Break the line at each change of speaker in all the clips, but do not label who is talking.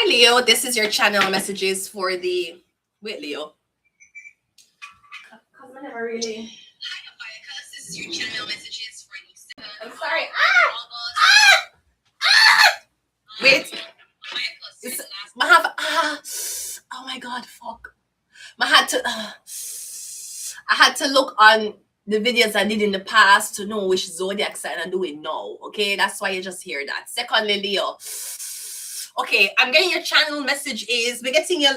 Leo. This is your channel messages for the... Wait, Leo. Because I never really... Hi, Abiacus. This is your channel messages for the... I'm sorry. Wait. I have... oh my God, fuck. I had to look on the videos I did in the past to know which zodiac sign I'm doing now. Okay, that's why you just hear that. Secondly, Leo. Okay, I'm getting your channel message is we're getting your...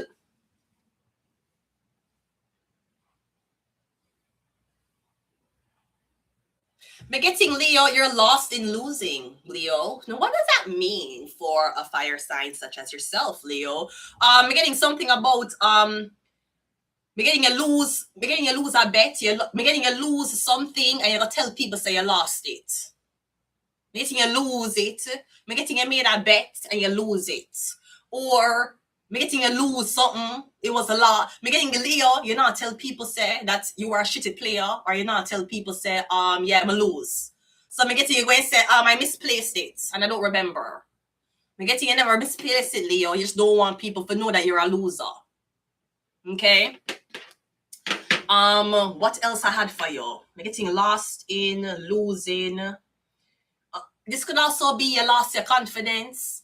We're getting Leo, you're lost in losing, Leo. Now, what does that mean for a fire sign such as yourself, Leo? We're getting something about we're getting a lose a bet. We're getting a lose something, and you're gonna tell people say you lost it. We're getting you lose it. We're getting you made a bet and you lose it. Or we're getting you lose something. It was a lot. We're getting Leo, you not tell people say that you are a shitty player, or you not tell people say, yeah, I'm a lose. So I'm getting you going and say, I misplaced it and I don't remember. I'm getting you never misplaced it, Leo. You just don't want people to know that you're a loser. Okay. What else I had for you? I'm getting lost in losing. This could also be you lost your confidence.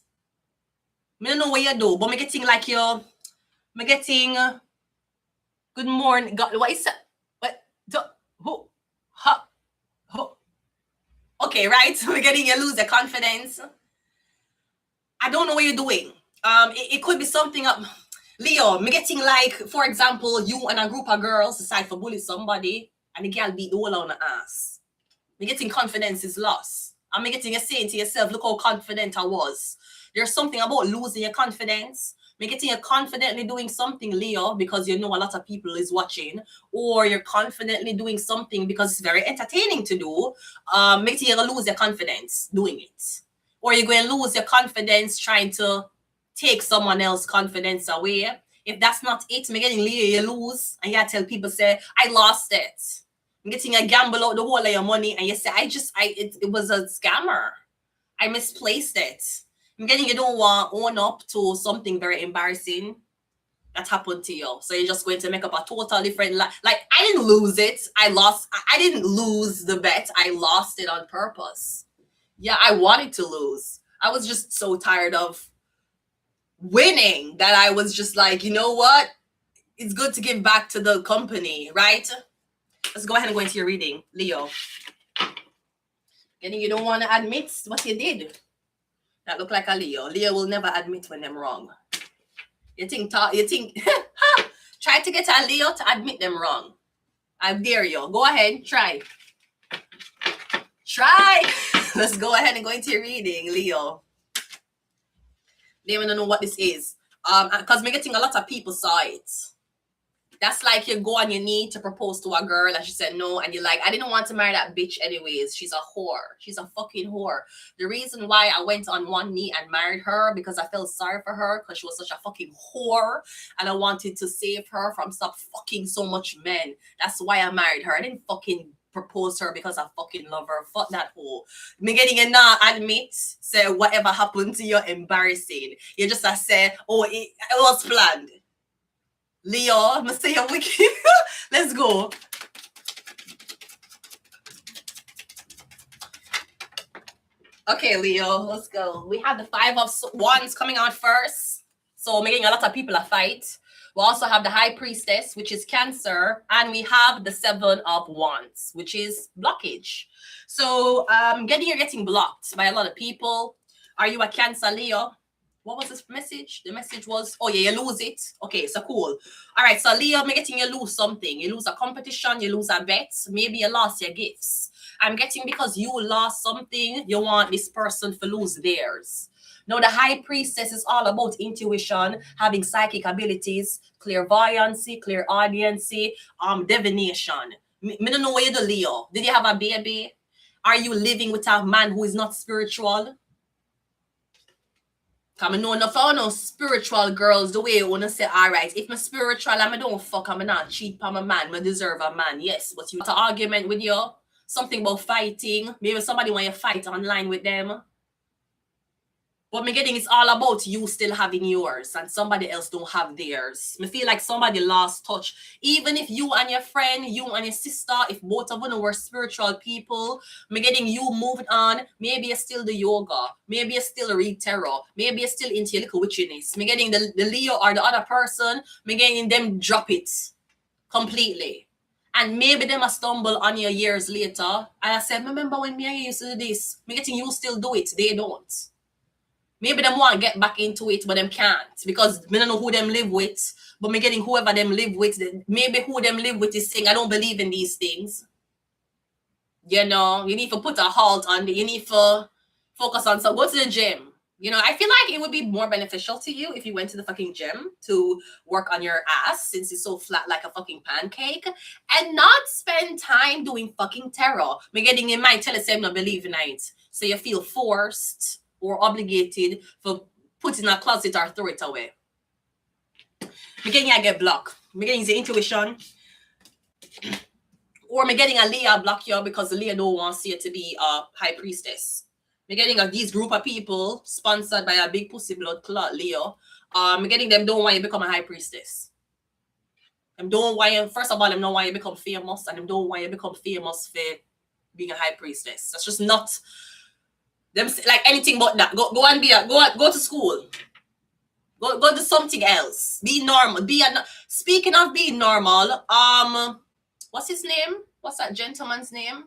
I don't know what you do, but I'm getting like I'm getting good morning. God, what is that? What? Who? Ha? Who? Okay, right. We're getting you lose your confidence. I don't know what you're doing. It could be something up. Leo, I'm getting like, for example, you and a group of girls decide to bully somebody, and the girl beat the whole on the ass. I'm getting confidence is lost. I'm getting you saying to yourself, look how confident I was. There's something about losing your confidence. I'm getting you confidently doing something, Leo, because you know a lot of people is watching, or you're confidently doing something because it's very entertaining to do. Making you lose your confidence doing it, or you're going to lose your confidence trying to take someone else's confidence away. If that's not it, I'm getting Leo, you lose, and you tell people say, I lost it. I'm getting a gamble out the whole of your money, and you say, it was a scammer. I misplaced it. I'm getting you don't want to own up to something very embarrassing that happened to you. So you're just going to make up a total different like I didn't lose it. I didn't lose the bet. I lost it on purpose. Yeah, I wanted to lose. I was just so tired of winning that I was just like, you know what? It's good to give back to the company, right? Let's go ahead and go into your reading, Leo. You don't want to admit what you did. That look like a Leo. Leo will never admit when them wrong. You think try to get a Leo to admit them wrong. I dare you. Go ahead, try. Let's go ahead and go into your reading, Leo. They don't know what this is. Because we're getting a lot of people saw it. That's like you go on your knee to propose to a girl and she said no, and you're like, I didn't want to marry that bitch anyways. She's a whore. She's a fucking whore. The reason why I went on one knee and married her because I felt sorry for her because she was such a fucking whore and I wanted to save her from stop fucking so much men. That's why I married her. I didn't fucking propose to her because I fucking love her. Fuck that whore. Me getting it now admit, say whatever happened to you embarrassing. You just say, oh, it was planned. Leo, I'm gonna say you're wicked. Let's go. Okay, Leo, let's go. We have the 5 of Wands coming out first. So making a lot of people a fight. We also have the High Priestess, which is Cancer. And we have the 7 of Wands, which is blockage. So you're getting blocked by a lot of people. Are you a Cancer, Leo? What was this message? The message was, oh yeah, you lose it. Okay, so cool. All right, so Leo, I'm getting you lose something. You lose a competition, you lose a bet. Maybe you lost your gifts. I'm getting because you lost something, you want this person to lose theirs. Now, the High Priestess is all about intuition, having psychic abilities, clairvoyancy, clairaudiency, divination. Me don't know what you do, Leo. Did you have a baby? Are you living with a man who is not spiritual? Because I know enough of no spiritual girls the way you want to say, all right, if I'm spiritual and I don't fuck, I'm not cheat on my man, I deserve a man. Yes, but you have an argument with you, something about fighting. Maybe somebody want you to fight online with them. But me getting it's all about you still having yours and somebody else don't have theirs. Me feel like somebody lost touch. Even if you and your friend, you and your sister, if both of them were spiritual people, me getting you moved on. Maybe you're still the yoga. Maybe you're still read tarot. Maybe you're still into your little witchiness. Me getting the Leo or the other person, me getting them drop it completely. And maybe them a stumble on you years later. And I said, remember when me and you used to do this? Me getting you still do it. They don't. Maybe them want to get back into it, but them can't because me don't know who them live with. But me getting whoever them live with, maybe who them live with is saying, I don't believe in these things. You know, you need to put a halt on it. You need to focus on some. Go to the gym. You know, I feel like it would be more beneficial to you if you went to the fucking gym to work on your ass since it's so flat like a fucking pancake and not spend time doing fucking tarot. Me getting in mind, tell us I'm not believing it. So you feel forced or obligated for put in a closet or throw it away. Me getting I get blocked. Me getting the intuition. Or me getting a Leah block you because the Leah don't want to see it to be a high priestess. Me getting these group of people sponsored by a big pussy blood clot Leo. Me getting them don't want you become a high priestess. Them don't want you, first of all, them don't want you become famous, and them don't want you become famous for being a high priestess. That's just not them like anything but that. Go and go to school. Go do something else. Be normal. Speaking of being normal, what's his name? What's that gentleman's name?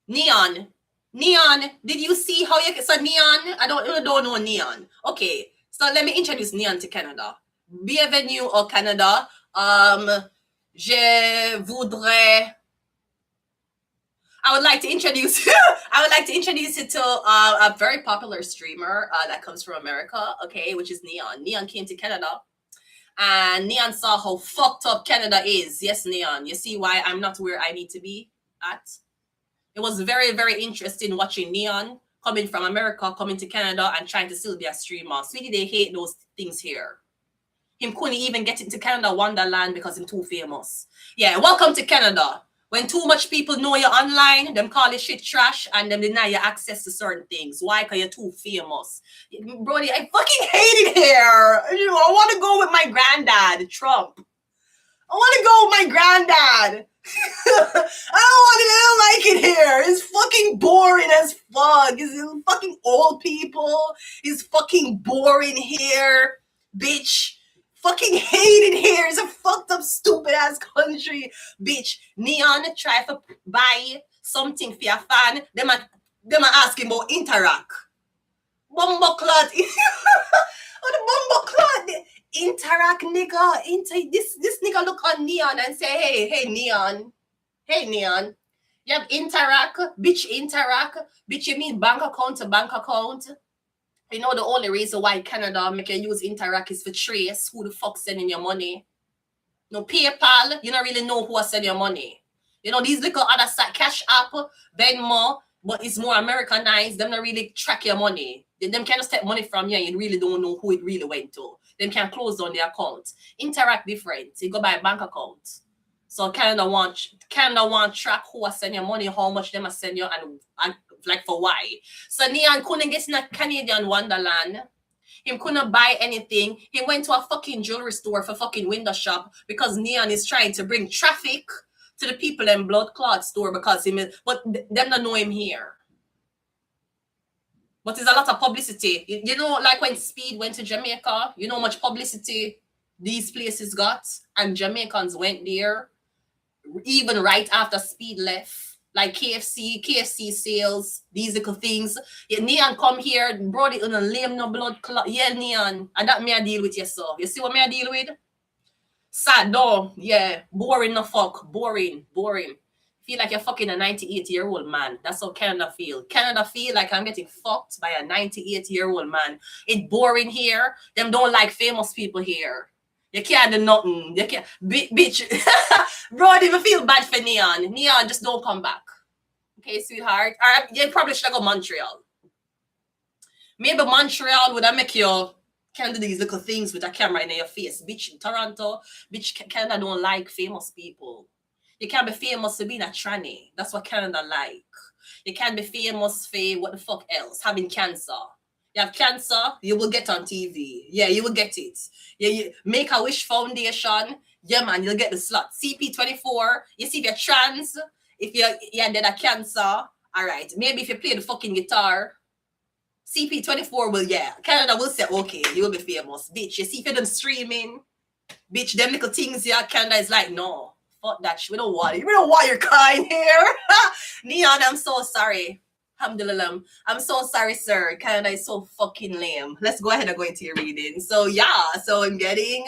Neon. Did you see how you so Neon? I don't know Neon. Okay, so let me introduce Neon to Canada. Bienvenue au Canada. Je voudrais. I would like to introduce you to a very popular streamer that comes from America, okay, which is Neon. Neon came to Canada, and Neon saw how fucked up Canada is. Yes, Neon, you see why I'm not where I need to be at? It was very, very interesting watching Neon coming from America, coming to Canada, and trying to still be a streamer. Sweetie, they hate those things here. Him couldn't even get into Canada Wonderland because I'm too famous. Yeah, welcome to Canada. When too much people know you're online, them call it shit trash and them deny you access to certain things. Why? Because you're too famous. Brody, I fucking hate it here. I want to go with my granddad, Trump. I want to go with my granddad. I don't like it here. It's fucking boring as fuck. It's fucking old people. It's fucking boring here, bitch. Fucking hate it here. It's a fucked up, stupid ass country, bitch. Neon try to buy something for your fan. Them are asking about Interact. Bumbleclot. Oh, the Bumbleclot. Interact, nigga. This nigga look on Neon and say, hey, Neon. Hey, Neon. You have Interact. Bitch, you mean bank account to bank account? You know the only reason why Canada make you use Interact is for trace who the fuck sending your money. No PayPal, you don't really know who are sending your money. You know, these little other site, Cash App, Venmo, but it's more Americanized. Them don't really track your money. Them can't take money from you and you really don't know who it really went to. Them can close down the account. Interact different. You go by bank account. So Canada want track who are sending your money, how much them are sending you, and like for why. So Neon couldn't get in a Canadian Wonderland. He couldn't buy anything. He went to a fucking jewelry store for fucking window shop because Neon is trying to bring traffic to the people in blood clot store because but them don't know him here. But there's a lot of publicity. You know, like when Speed went to Jamaica, you know how much publicity these places got, and Jamaicans went there even right after Speed left. Like KFC sales, these little things. Yeah, Neon come here, bro, they on lame no blood clot. Yeah, Neon. And that me I deal with yourself. You see what me I deal with? Sad, no. Yeah. Boring no fuck. Boring. Feel like you're fucking a 98-year-old man. That's how Canada feel. Canada feel like I'm getting fucked by a 98-year-old man. It's boring here. Them don't like famous people here. You can't do nothing. You can't, bitch. Bro, I even feel bad for Neon. Neon, just don't come back. Okay, sweetheart. Or you probably should go Montreal. Maybe Montreal would make you can do these little things with a camera in your face. Bitch, Toronto, bitch, Canada don't like famous people. You can't be famous for being a tranny. That's what Canada like. You can't be famous for what the fuck else? Having cancer. You have cancer, you will get on TV. Yeah, you will get it. Yeah, you Make a Wish Foundation. Yeah, man, you'll get the slot. CP24. You see if you're trans, if you're dead of cancer. All right. Maybe if you play the fucking guitar, CP24 will, yeah. Canada will say, okay, you will be famous. Bitch, you see if you're done streaming, bitch, them little things, yeah, Canada is like, no, fuck that shit. We don't want it. We don't want your kind here. Neon, I'm so sorry. Alhamdulillah. I'm so sorry, sir. Canada is so fucking lame. Let's go ahead and go into your reading. So, yeah, so I'm getting,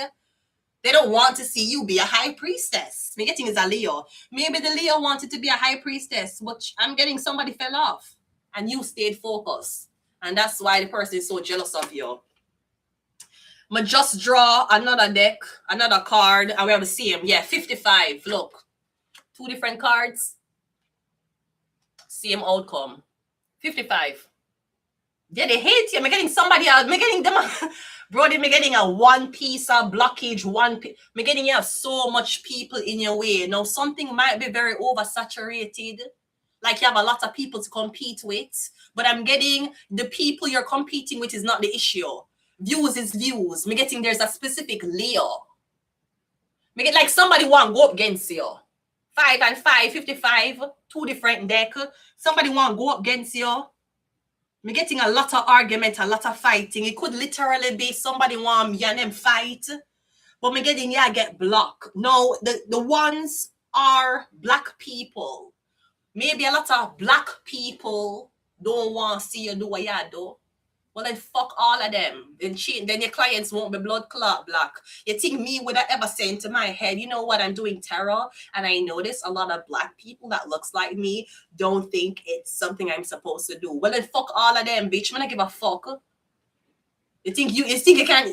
they don't want to see you be a high priestess. Me getting is a Leo. Maybe the Leo wanted to be a high priestess, but I'm getting somebody fell off and you stayed focused. And that's why the person is so jealous of you. I'm going to just draw another deck, another card, and we have the same. Yeah, 55. Look. 2 different cards. Same outcome. 55. Yeah, they hate you. I'm getting somebody else. I'm getting them. Brody, I'm getting a one piece of blockage. I'm getting you have so much people in your way. Now, something might be very oversaturated. Like you have a lot of people to compete with. But I'm getting the people you're competing with is not the issue. Views is views. I'm getting there's a specific Leo. I get like somebody want to go up against you. 5 and 5, 55, 2 different deck. Somebody want to go up against you. I'm getting a lot of argument, a lot of fighting. It could literally be somebody want me and them fight. But I'm getting, yeah, get blocked. No, the ones are black people. Maybe a lot of black people don't want to see you do what you do. Well, then fuck all of them. Then your clients won't be blood clot black. You think me would have ever say into my head, you know what, I'm doing tarot, and I notice a lot of black people that looks like me don't think it's something I'm supposed to do. Well, then fuck all of them, bitch. I'm gonna give a fuck. You think you can,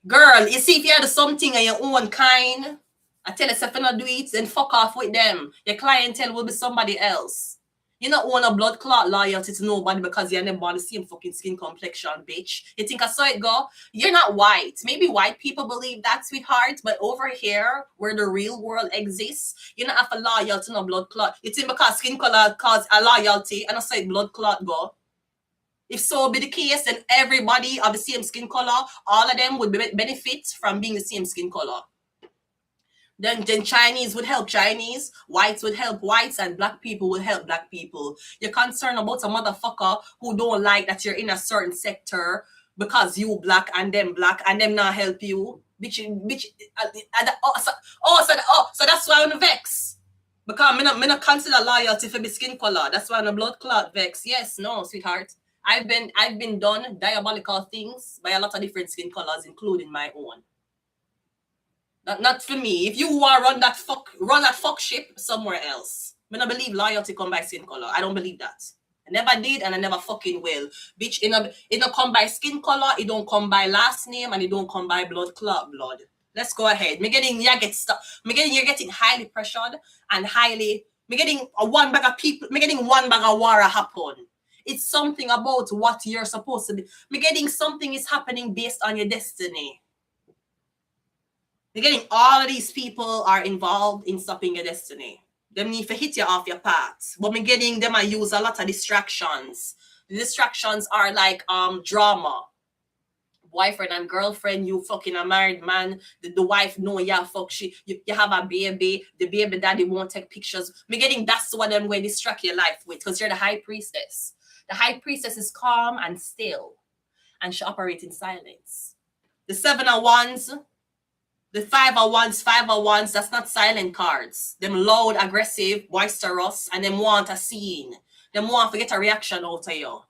girl, you see if you had something of your own kind, I tell yourself you not do it, then fuck off with them. Your clientele will be somebody else. You not own a blood clot loyalty to nobody because you're never born the same fucking skin complexion, bitch. You think I saw it go? You're not white. Maybe white people believe that, sweetheart, but over here, where the real world exists, you don't have a loyalty to no blood clot. You think because skin color cause a loyalty and I say blood clot go? If so be the case, then everybody of the same skin color, all of them would benefit from being the same skin color. Then Chinese would help Chinese, whites would help whites, and black people would help black people. You're concerned about a motherfucker who don't like that you're in a certain sector because you black and them not help you. Bitch, so that's why I'm vex. Because me not consider loyalty for my skin color. That's why I'm a blood clot vex. Yes, no, sweetheart. I've been done diabolical things by a lot of different skin colors, including my own. Not for me. If you want run that fuck ship somewhere else. I don't believe loyalty come by skin color. I don't believe that. I never did and I never fucking will. Bitch, it don't come by skin color, it don't come by last name, and it don't come by blood clot blood. Let's go ahead. You're getting highly pressured and highly. I'm getting one bag of war happen. It's something about what you're supposed to be. I'm getting something is happening based on your destiny. You're getting all of these people are involved in stopping your destiny. Them need to hit you off your path. But me getting them, I use a lot of distractions. The distractions are like drama. Boyfriend and girlfriend, you fucking a married man. The wife know you have a baby. The baby daddy won't take pictures. Me getting that's what I'm going to distract your life with, because you're the high priestess. The high priestess is calm and still, and she operates in silence. The 7 of Wands. The 5 of Wands, that's not silent cards. Them loud, aggressive, boisterous, and them want a scene. Them want to get a reaction out of you.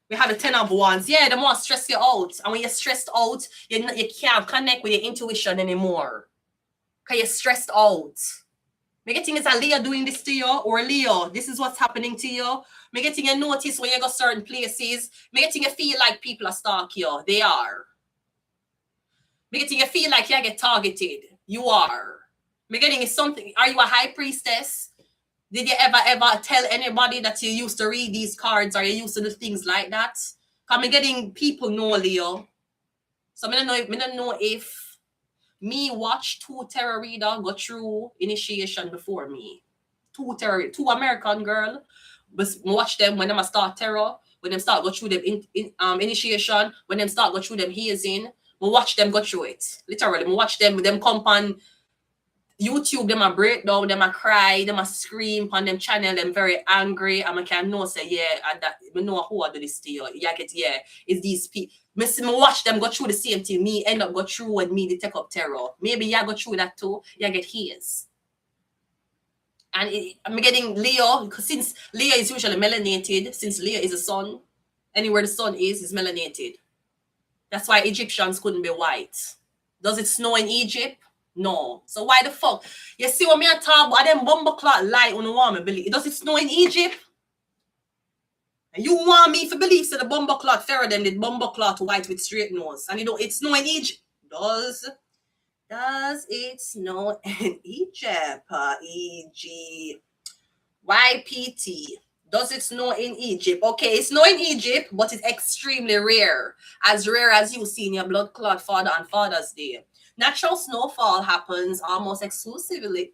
We have the 10 of Wands. Yeah, them want to stress you out. And when you're stressed out, you can't connect with your intuition anymore. Because you're stressed out. Me getting is a Leo doing this to you, or Leo, this is what's happening to you. Me getting a notice when you go certain places. Me getting you feel like people are stalking you. They are. Me getting you feel like you get targeted. You are. Me getting is something. Are you a high priestess? Did you ever tell anybody that you used to read these cards, or you used to do things like that? Because me getting people know Leo. So me don't know if me watch 2 tarot reader go through initiation before me. 2 American girl. But watch them when them start tarot. when them start go through them initiation, when them start go through them hazing, we watch them go through it. Literally, we watch them come on YouTube, them a break down, them a cry, them a scream on them channel, them very angry. And I can know say, yeah, and that we know who I do this to you. Yeah, get yeah, it's these people. Me watch them go through the same thing. Me end up go through and me they take up terror. Maybe you go through that too. You get his. And I'm getting Leo, because since Leo is usually melanated, since Leo is a sun, anywhere the sun is melanated. That's why Egyptians couldn't be white. Does it snow in Egypt? No. So why the fuck? You see what me I talk about them bumble clock lie on the want me believe. Does it snow in Egypt? And you want me to believe so the bumble clock fairer than the bumble clock white with straight nose. And you know it snow in Egypt. Does it snow in Egypt? YPT. Does it snow in Egypt? Okay, it snow in Egypt, but it's extremely rare. As rare as you see in your blood clot father and Father's Day. Natural snowfall happens almost exclusively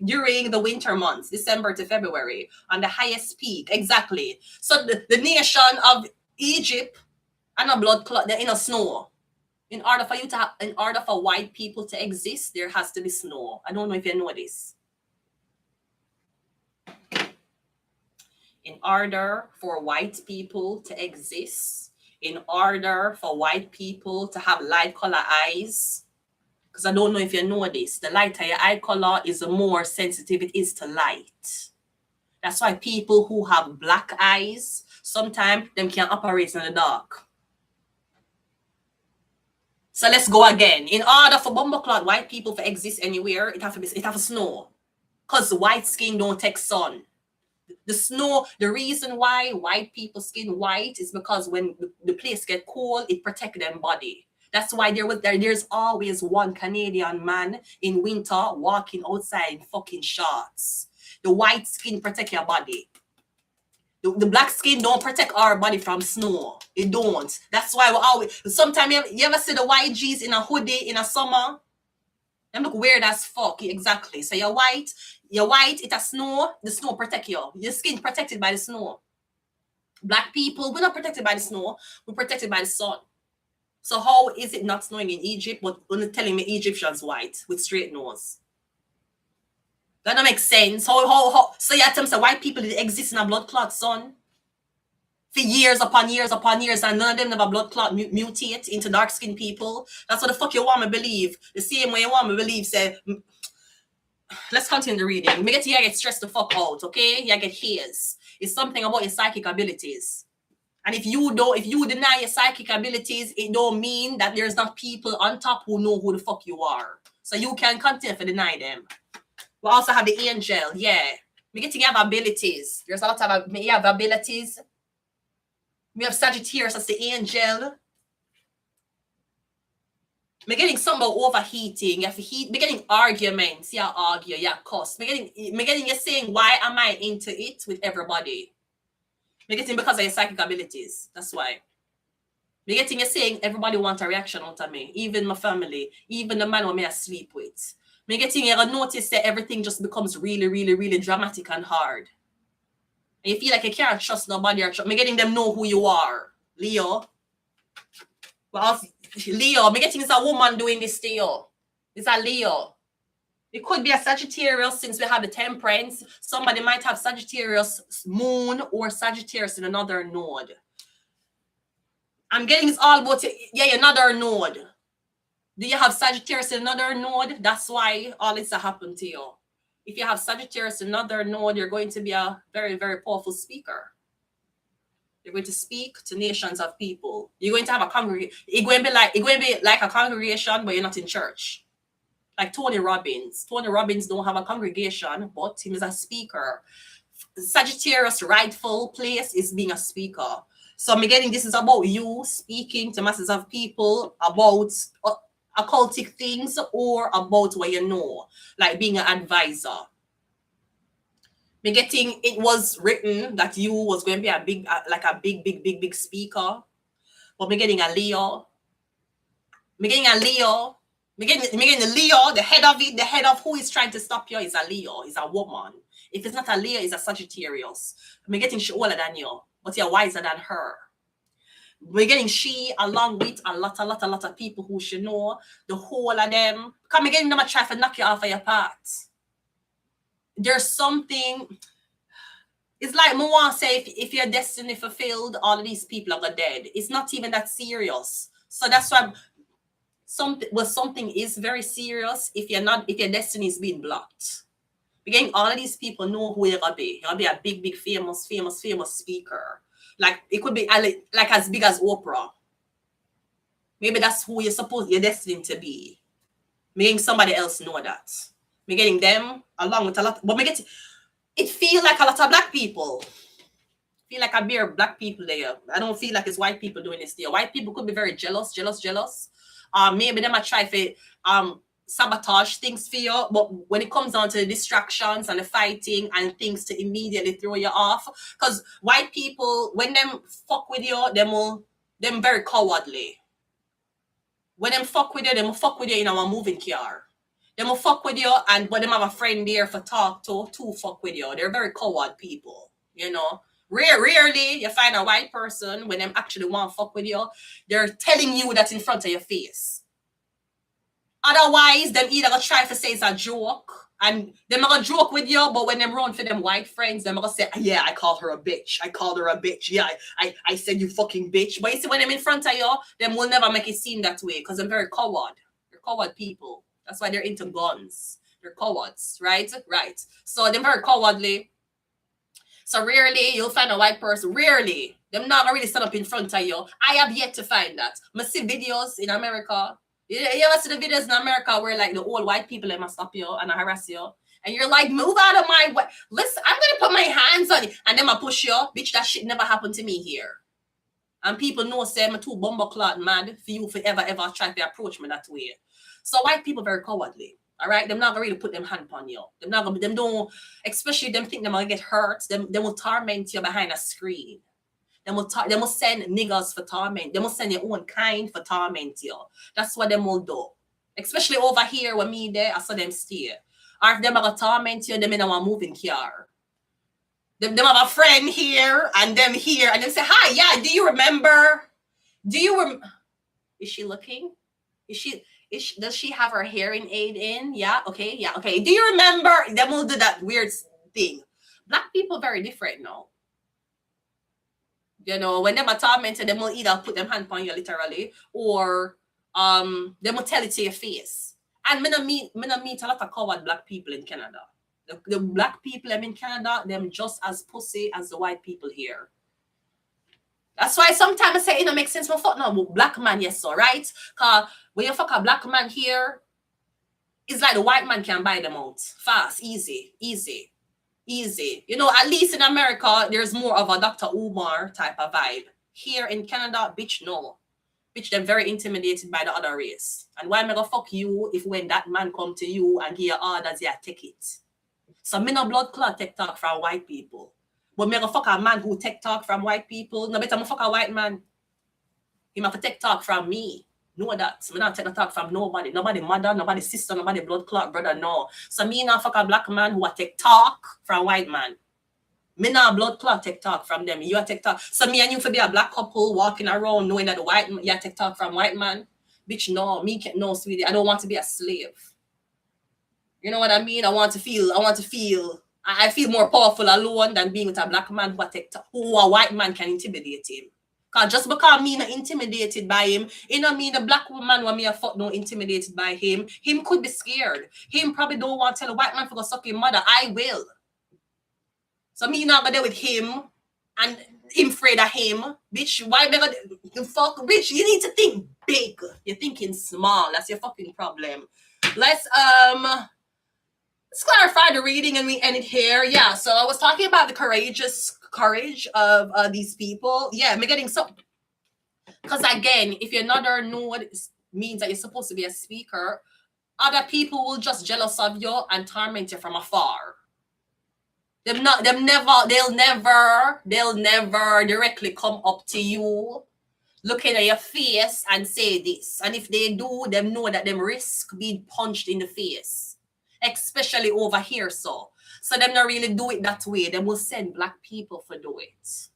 during the winter months, December to February, on the highest peak. Exactly. So the nation of Egypt and a blood clot, they're in a snow. In order for white people to exist, there has to be snow. I don't know if you know this. In order for white people to exist, in order for white people to have light color eyes, because I don't know if you know this, the lighter your eye color is the more sensitive it is to light. That's why people who have black eyes, sometimes them can't operate in the dark. So let's go again. In order for bumbleclot white people to exist anywhere, it have to snow. Because white skin don't take sun. The snow, the reason why white people skin white is because when the place get cold, it protect them body. That's why there's always one Canadian man in winter walking outside in fucking shorts. The white skin protect your body. The black skin don't protect our body from snow. It don't. That's why we always. Sometimes you ever see the white G's in a hoodie in a summer? Them look weird as fuck. Exactly. So you're white. It a snow. The snow protect you. Your skin protected by the snow. Black people, we're not protected by the snow. We're protected by the sun. So how is it not snowing in Egypt, but only telling me Egyptians white with straight nose? That don't make sense. How so you tell me white people did exist in a blood clot sun for years upon years upon years, and none of them never blood clot mutate into dark skinned people. That's what the fuck you want me believe. The same way you want me believe. Say, let's continue the reading. Me get stressed the fuck out, okay? You get haze. It's something about your psychic abilities. And if you deny your psychic abilities, it don't mean that there's not people on top who know who the fuck you are. So you can continue to deny them. We also have the angel. Yeah. We get to have abilities. There's a lot of you have abilities. We have Sagittarius as the angel. We're getting something about overheating. You have to heat. We're getting arguments. You argue. You cuss. We're getting you saying, why am I into it with everybody? We're getting because of your psychic abilities. That's why. We're getting you saying everybody wants a reaction out of me. Even my family. Even the man who me I sleep with. Me getting you notice that everything just becomes really, really, really dramatic and hard. And you feel like you can't trust nobody or me getting them know who you are. Leo. Well, Leo, me getting is a woman doing this to you. It's a Leo. It could be a Sagittarius since we have the temperance. Somebody might have Sagittarius moon or Sagittarius in another node. I'm getting it's all about another node. Do you have Sagittarius in another node? That's why all this happened to you. If you have Sagittarius in another node, you're going to be a very, very powerful speaker. You're going to speak to nations of people. You're going to have a congregation. It's going to be like a congregation, but you're not in church. Like Tony Robbins. Tony Robbins don't have a congregation, but he is a speaker. Sagittarius' rightful place is being a speaker. So I'm getting this is about you speaking to masses of people about occultic things or about what you know, like being an advisor. Me getting it was written that you was going to be a big speaker, but me getting a Leo. Me getting a Leo. Me getting the Leo. The head of who is trying to stop you is a Leo. Is a woman. If it's not a Leo, it's a Sagittarius. I'm getting she older than you, but you're wiser than her. We're getting she along with a lot of people who should know the whole of them. Come again, them a try to knock you off of your path. There's something. It's like me want to say, if your destiny fulfilled, all of these people are dead. It's not even that serious. So that's why something is very serious if your destiny is being blocked. Again, all of these people know who you're gonna be. You're gonna be a big, famous speaker. Like it could be like as big as Oprah. Maybe that's who you're destined to be. Making somebody else know that. Me getting them along with a lot, but it feel like a lot of black people. Feel like I bear black people there. I don't feel like it's white people doing this there. White people could be very jealous. Maybe they might try to sabotage things for you, but when it comes down to the distractions and the fighting and things to immediately throw you off, because white people, when them fuck with you, them very cowardly. When them fuck with you, them fuck with you in a moving car. Them will fuck with you, and when them have a friend there for talk to fuck with you. They're very coward people, you know. Rarely you find a white person when them actually want to fuck with you, they're telling you that in front of your face. Otherwise, them either gonna try to say it's a joke, and them gonna joke with you, but when them run for them white friends, them gonna say, yeah, I called her a bitch. Yeah, I said you fucking bitch. But you see, when them in front of you, them will never make it seem that way, because they're very coward. They're coward people. That's why they're into guns. They're cowards, right? Right. So they're very cowardly. So rarely you'll find a white person. Rarely. Them not gonna really stand up in front of you. I have yet to find that. I see videos in America. You ever see the videos in America where like the old white people must stop you and harass you? And you're like, move out of my way. Listen, I'm gonna put my hands on you. And then I push you. Bitch, that shit never happened to me here. And people know say I'm too bumbleclot mad for you to ever try to approach me that way. So white people very cowardly. All right, them not gonna really put them hand on you. Them don't, especially them think them gonna get hurt. Them will torment you behind a screen. Them will send niggas for torment. Them will send your own kind for torment you. That's what them will do. Especially over here with me there, I saw them stay. Or if them are gonna torment you, them in a moving car. Them have a friend here and them here, and them say, hi, yeah, do you remember? Is she looking? Does she have her hearing aid in? Yeah, okay. Do you remember? Then we'll do that weird thing. Black people very different now. You know, when them are tormented, them will either put them hand on you literally, or them will tell it to your face. And me not meet a lot of coward black people in Canada. The black people in Canada, them just as pussy as the white people here. That's why sometimes I say it don't make sense. But fuck no, black man, yes, so right? Cause when you fuck a black man here, it's like the white man can buy them out. Fast, easy. You know, at least in America, there's more of a Dr. Umar type of vibe. Here in Canada, bitch, no. Bitch, they're very intimidated by the other race. And why am I gonna fuck you if when that man come to you and give you orders, yeah, take it? So me no blood clot take talk from white people. But me gonna fuck a man who take talk from white people. No better me fuck a white man. He have to take talk from me. Know that. Me not take the talk from nobody. Nobody mother, nobody sister, nobody blood clot brother, no. So me not fuck a black man who a take talk from white man. Me not blood clot take talk from them. You a take talk. So me and you for be a black couple walking around knowing that the white you take talk from white man. Bitch, no. Me can't, no, sweetie. I don't want to be a slave. You know what I mean? I feel more powerful alone than being with a black man who a white man can intimidate him. Because just because me not intimidated by him, it don't mean the black woman when me a fuck no intimidated by him. Him could be scared. Him probably don't want to tell a white man to go suck his mother. I will. So me not go there with him and him afraid of him. Bitch, why me go fuck? Bitch, you need to think big. You're thinking small. That's your fucking problem. Let's clarify the reading and we end it here. Yeah, so I was talking about the courage of these people. Yeah, I'm getting so, because again, if you're not there, know what it means that you're supposed to be a speaker, other people will just jealous of you and torment you from afar. They'll never directly come up to you, looking at your face and say this. And if they do, them know that them risk being punched in the face. Especially over here, so So them not really do it that way. They will send black people for do it.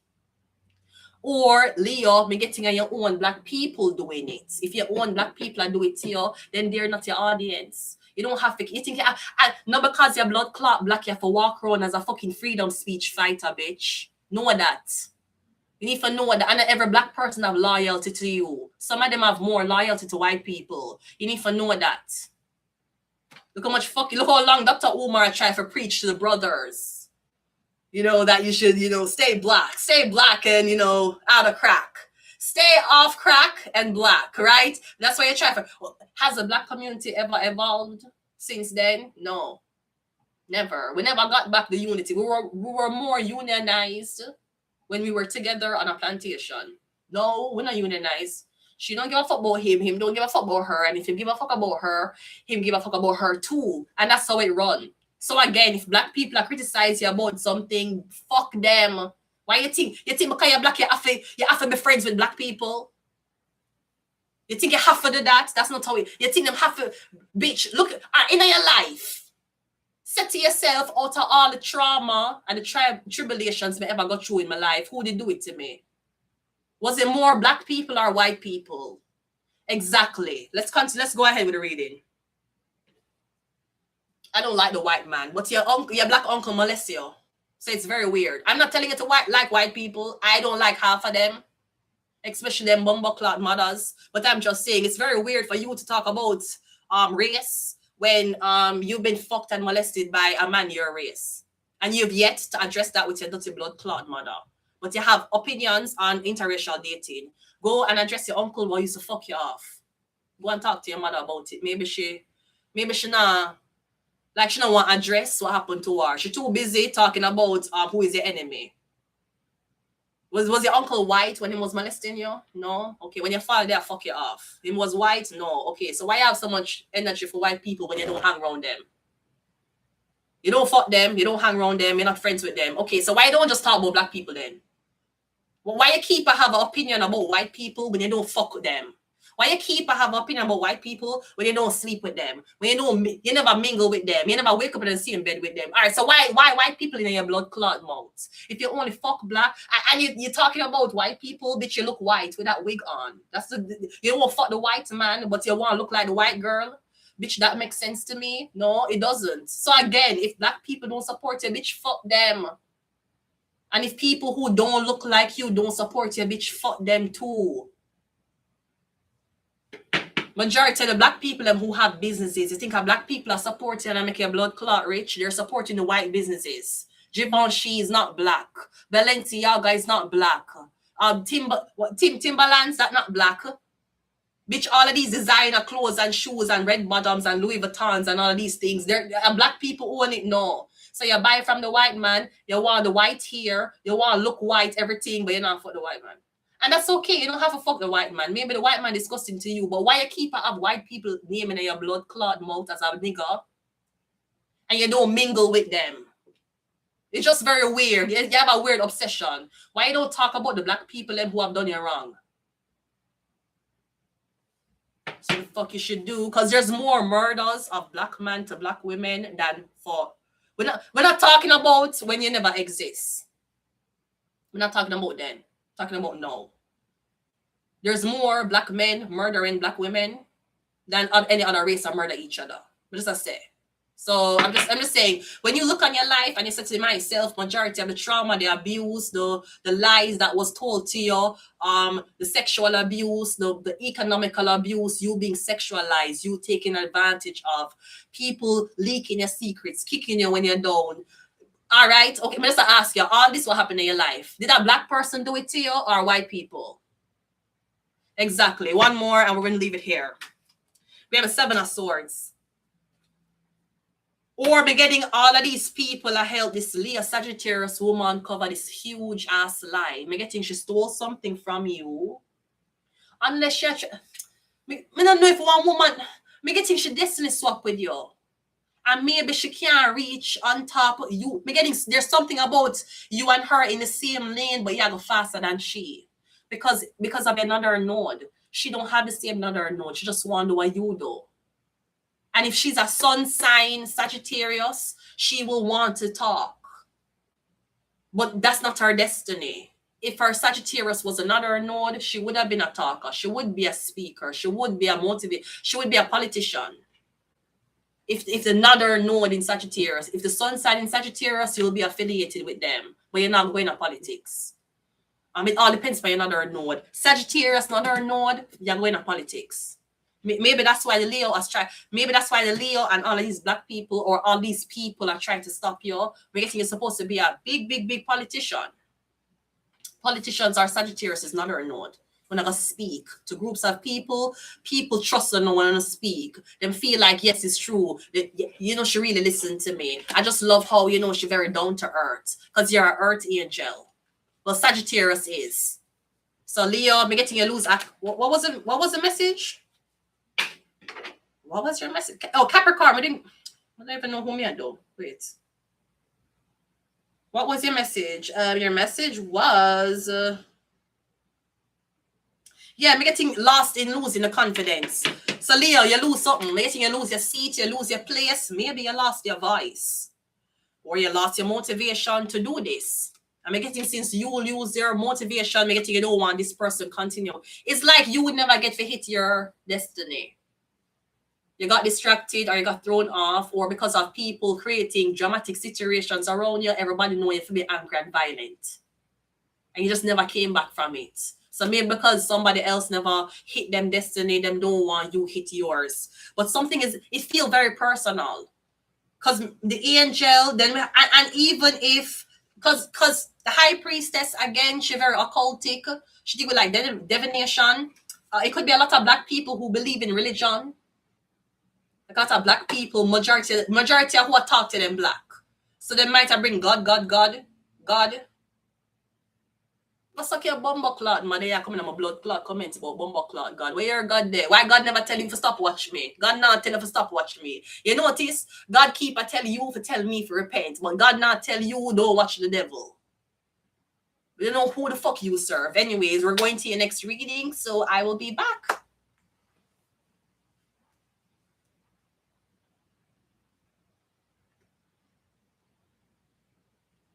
Or Leo, me getting your own black people doing it. If your own black people are doing it to you, then they're not your audience. You don't have to. You think not because your blood clot black, you have to walk around as a fucking freedom speech fighter, bitch. Know that. You need to know that. And not every black person have loyalty to you. Some of them have more loyalty to white people. You need to know that. Look how much fucking. Look how long Dr. Umar tried to preach to the brothers. You know, that you should, stay black and, out of crack. Stay off crack and black, right? That's why you try for. Has the black community ever evolved since then? No, never. We never got back the unity. We were more unionized when we were together on a plantation. No, we're not unionized. She don't give a fuck about him. Him don't give a fuck about her. And if him give a fuck about her, him give a fuck about her too. And that's how it run. So again, if black people are criticize you about something, fuck them. Why you think? You think because you're black, you have to be friends with black people? You think you have to do that? That's not how it. You think them have to, bitch, look, in your life, set to yourself out of all the trauma and the tribulations I ever got through in my life. Who did do it to me? Was it more black people or white people? Exactly. Let's continue. Let's go ahead with the reading. I don't like the white man, but your black uncle molest you. So it's very weird. I'm not telling you to like white people. I don't like half of them, especially them bumbleclot mothers. But I'm just saying it's very weird for you to talk about race when you've been fucked and molested by a man your race. And you've yet to address that with your dirty blood clot mother. But you have opinions on interracial dating. Go and address your uncle who used to fuck you off. Go and talk to your mother about it. Maybe she not. Like she don't want to address what happened to her. She's too busy talking about who is your enemy. Was your uncle white when he was molesting you? No? Okay, when you fall there, fuck you off. He was white? No. Okay, so why you have so much energy for white people when you don't hang around them? You don't fuck them, you don't hang around them, you're not friends with them. Okay, so why don't just talk about black people then? Well, why you keep have an opinion about white people when you don't fuck with them? Why you keep have an opinion about white people when you don't sleep with them? When you never mingle with them? You never wake up in the same bed with them? All right, so why white people in your blood clot mouth? If you only fuck black and you're talking about white people, bitch, you look white with that wig on. You don't want to fuck the white man, but you want to look like the white girl. Bitch, that makes sense to me. No, it doesn't. So again, if black people don't support you, bitch, fuck them. And if people who don't look like you don't support you, bitch, fuck them too. Majority of the black people who have businesses, you think black people are supporting and make your blood clot rich, they're supporting the white businesses. Givenchy is not black. Balenciaga is not black. Timberlands, that not black. Bitch, all of these designer clothes and shoes and red bottoms and Louis Vuittons and all of these things, black people own it no. So you buy from the white man, you want the white hair, you want to look white, everything, but you're not for the white man. And that's okay. You don't have to fuck the white man. Maybe the white man is disgusting to you, but why you keep have white people naming in your blood clot mouth as a nigger and you don't mingle with them? It's just very weird. You have a weird obsession. Why you don't talk about the black people who have done you wrong? So the fuck you should do, because there's more murders of black men to black women than for. We're not talking about when you never exist. We're not talking about then. Talking about now. There's more black men murdering black women than any other race that murder each other. But just I say. So I'm just saying, when you look on your life and you say to myself, majority of the trauma, the abuse, the lies that was told to you, the sexual abuse, the economical abuse, you being sexualized, you taking advantage of, people leaking your secrets, kicking you when you're down. All right, okay, I'm just ask you, all this will happen in your life. Did a black person do it to you or white people? Exactly. One more and we're going to leave it here. We have a 7 of Swords. Or be getting all of these people that help this Leo Sagittarius woman cover this huge ass lie. Me getting she stole something from you. Unless she... Me don't know if one woman... Me getting she destiny swap with you. And maybe she can't reach on top of you. Me getting... There's something about you and her in the same lane, but you go faster than she. Because of another node. She don't have the same another node. She just want to do what you do. And if she's a sun sign Sagittarius, she will want to talk. But that's not her destiny. If her Sagittarius was another node, she would have been a talker. She would be a speaker. She would be a motivator. She would be a politician. If another node in Sagittarius, if the sun sign in Sagittarius, you'll be affiliated with them. But you're not going to politics. It all depends on another node. Sagittarius, another node, you're going to politics. Maybe that's why the Leo has tried. Maybe that's why the Leo and all of these black people or all these people are trying to stop you. We're getting you're supposed to be a big politician. Politicians are Sagittarius is not our node. When I go speak to groups of people, people trust her when I speak. Them feel like, yes, it's true. She really listened to me. I just love how, she's very down to earth. Because you're an earth angel. Well, Sagittarius is. So Leo, I'm getting you lose. What was the message? What was your message? Oh, Capricorn. I don't even know who me I do. Wait. What was your message? Your message was... I'm getting lost in losing the confidence. So Leo, you lose something. I'm getting you lose your seat, you lose your place. Maybe you lost your voice. Or you lost your motivation to do this. I'm getting since you lose your motivation, I'm getting you don't want this person to continue. It's like you would never get to hit your destiny. You got distracted or you got thrown off, or because of people creating dramatic situations around you, everybody know you to be angry and violent. And you just never came back from it. So maybe because somebody else never hit them destiny, them don't want you hit yours. But something is, it feels very personal. Because the angel, then and even if, because the high priestess, again, she very occultic. She do like divination. It could be a lot of black people who believe in religion. A lot of black people, majority of who talk to them black. So they might have bring God. What's up your bumbo clot, man? They are coming on my blood clot comments about bumbo clot God. Where your God there? Why God never tell you to stop watch me? God not tell you to stop watch me. You notice? God keep tell you to tell me to repent. But God not tell you don't watch the devil. You know who the fuck you serve. Anyways, we're going to your next reading. So I will be back.